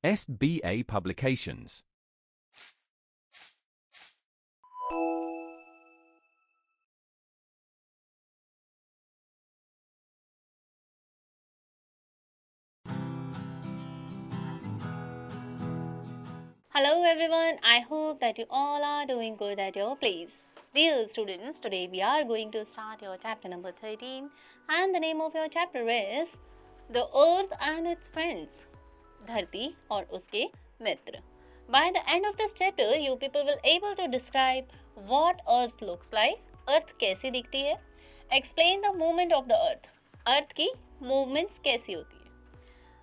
SBA Publications. Hello everyone, I hope that you all are doing good at your place. Dear students, today we are going to start your chapter number 13 and the name of your chapter is The Earth and Its Friends, धरती और उसके मित्र. By the end of this chapter, you people will able to describe what Earth looks like, Earth कैसी दिखती है, explain the movement of the Earth, Earth की movements कैसी होती है.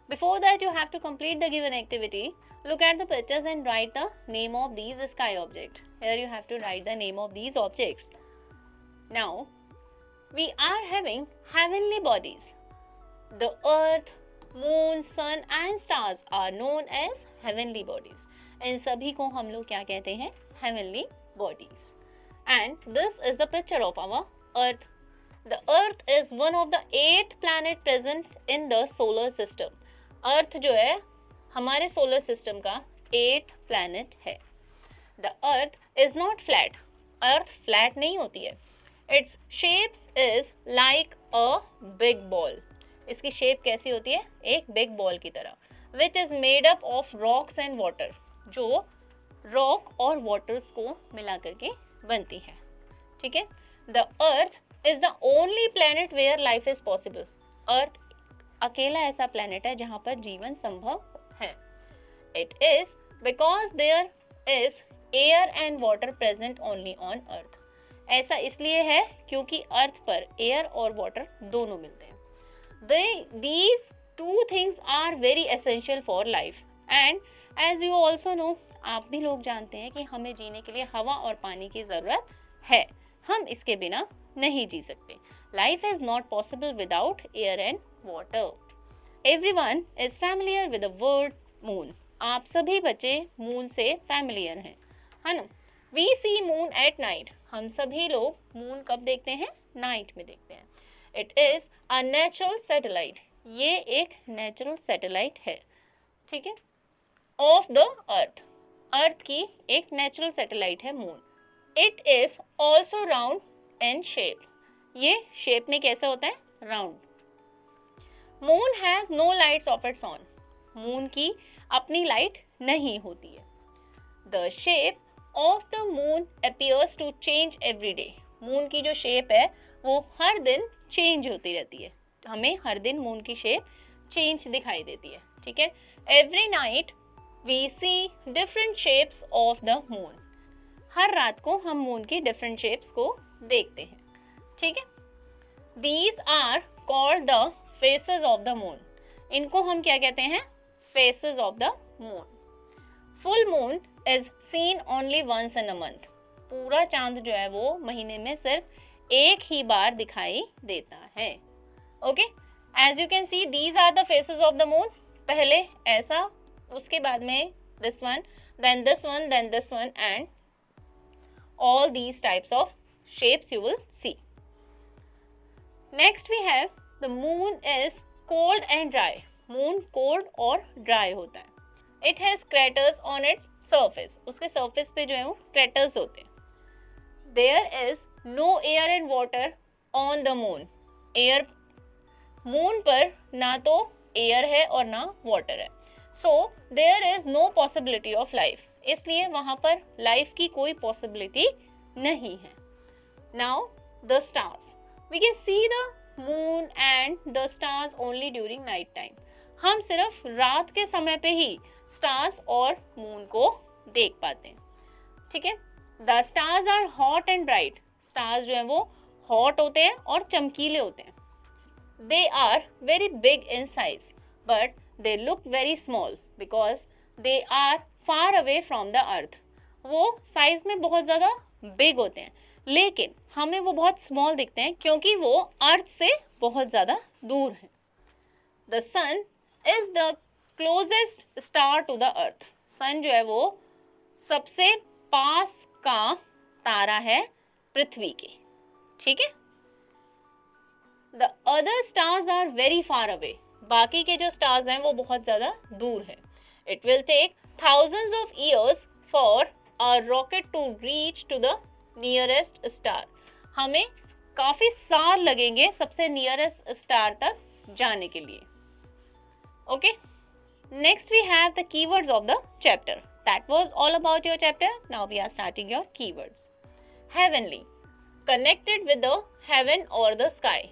Before that, you have to complete the given activity. Look at the pictures and write the name of these sky objects. Here you have to write the name of these objects. Now, we are having heavenly bodies. The earth, moon, sun and stars are known as heavenly bodies. इन सभी को हम लोग क्या कहते हैं? Heavenly bodies. And this is the picture of our earth. The earth is one of the 8 planet present in the solar system. अर्थ जो है हमारे सोलर सिस्टम का 8th प्लैनेट है. The earth is not flat. Earth flat नहीं होती है. Its shapes is like a big ball. इसकी shape कैसी होती है? एक बिग बॉल की तरह. Which is made up of rocks and water. जो रॉक और वाटर्स को मिला करके बनती है. ठीक है. The earth is the only planet where life is possible. Earth अकेला ऐसा प्लैनेट है जहाँ पर जीवन संभव है. It is because there is air and water present only on earth. ऐसा इसलिए है क्योंकि अर्थ पर एयर और वाटर दोनों मिलते हैं. These two things are very essential for life and as you also know, आप भी लोग जानते हैं कि हमें जीने के लिए हवा और पानी की ज़रूरत है. हम इसके बिना नहीं जी सकते. Life is not possible without air and water. Everyone is familiar with the word moon. आप सभी बच्चे मून से familiar हैं, है ना? We see moon at night. हम सभी लोग मून कब देखते हैं? नाइट में देखते हैं. It is a natural satellite. ये एक नेचुरल सैटेलाइट है. ठीक है. Of the earth. अर्थ की एक नेचुरल सैटेलाइट है moon. It is also round in shape. ये शेप में कैसा होता है? Round. Moon has no lights of its own. Moon की अपनी लाइट नहीं होती है. The shape of the moon appears to change every day. Moon की जो शेप है वो हर दिन चेंज होती रहती है. हमें हर दिन मून की शेप चेंज दिखाई देती है. ठीक है. Every night we see different shapes of the moon. हर रात को हम मून की डिफरेंट शेप्स को देखते हैं. ठीक है. These are called the phases of the moon. इनको हम क्या कहते हैं? Phases of the moon. Full moon is seen only once in a month. पूरा चांद जो है वो महीने में सिर्फ एक ही बार दिखाई देता है. Okay. As you can see these are the phases of the moon. पहले ऐसा, उसके बाद में this one, then this one, then this one and all these types of shapes you will see. Next we have the moon is cold and dry. Moon cold और dry होता है. It has craters on its surface. उसके surface पे जो है वो craters होते हैं. There is no air and water on the moon. Air, moon पर ना तो air है और ना water है. So there is no possibility of life. इसलिए वहाँ पर लाइफ की कोई पॉसिबिलिटी नहीं है. Now the stars. We can see the moon and the stars only during night time. हम सिर्फ रात के समय पे ही स्टार्स और मून को देख पाते हैं. ठीक है. The stars are hot and bright. Stars जो है वो हॉट होते हैं और चमकीले होते हैं. They are very big in size but they look very small because they are far away from the earth. वो साइज में बहुत ज़्यादा बिग होते हैं लेकिन हमें वो बहुत स्मॉल दिखते हैं क्योंकि वो अर्थ से बहुत ज़्यादा दूर हैं. The sun is the closest star to the earth. Sun जो है वो सबसे पास का तारा है पृथ्वी के. ठीक है. The other stars are very far away. बाकी के जो स्टार्स हैं वो बहुत ज़्यादा दूर है. It will take thousands of years for a rocket to reach to the nearest star. हमें काफ़ी साल लगेंगे सबसे नियरेस्ट स्टार तक जाने के लिए. Okay? Next we have the keywords of the chapter. That was all about your chapter. Now we are starting your keywords. Heavenly, connected with the heaven or the sky.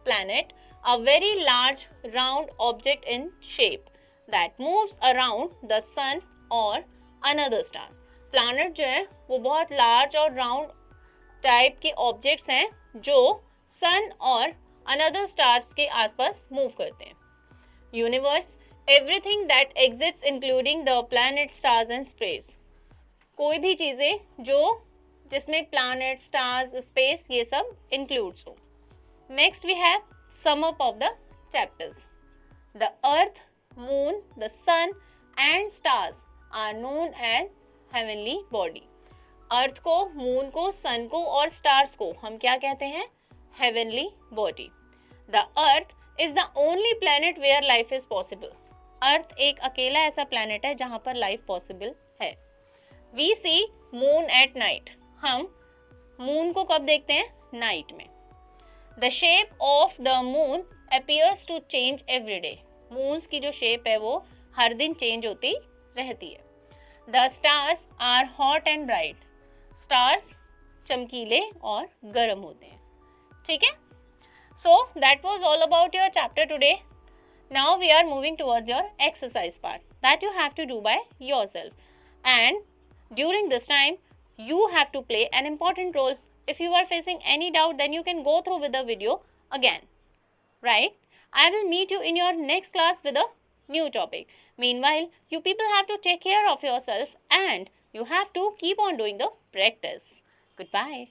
Planet, a very large round object in shape that moves around the sun or another star. Planet जो है वो बहुत large और round type के objects हैं जो सन और another stars के आसपास मूव करते हैं. Universe, everything that exists including the planet, stars and space. कोई भी चीज़ें जो जिसमें प्लैनेट, स्टार्स, स्पेस ये सब इंक्लूड्स हो. Next we have sum up of the chapters. The earth, moon, the sun and stars are known as heavenly body. Earth को, moon को, सन को और स्टार्स को हम क्या कहते हैं? Heavenly body. The earth is the only planet where life is possible. Earth एक अकेला ऐसा प्लैनेट है जहाँ पर लाइफ पॉसिबल है. We see moon at night. हम मून को कब देखते हैं? नाइट में. The shape of the moon appears to change every day. Moons की जो शेप है वो हर दिन चेंज होती रहती है. The stars are hot and bright. Stars चमकीले और गर्म होते हैं. ठीक है? So that was all about your chapter today. Now we are moving towards your exercise part that you have to do by yourself. And during this time you have to play an important role. If you are facing any doubt, then you can go through with the video again. Right? I will meet you in your next class with a new topic. Meanwhile, you people have to take care of yourself and you have to keep on doing the practice. Goodbye.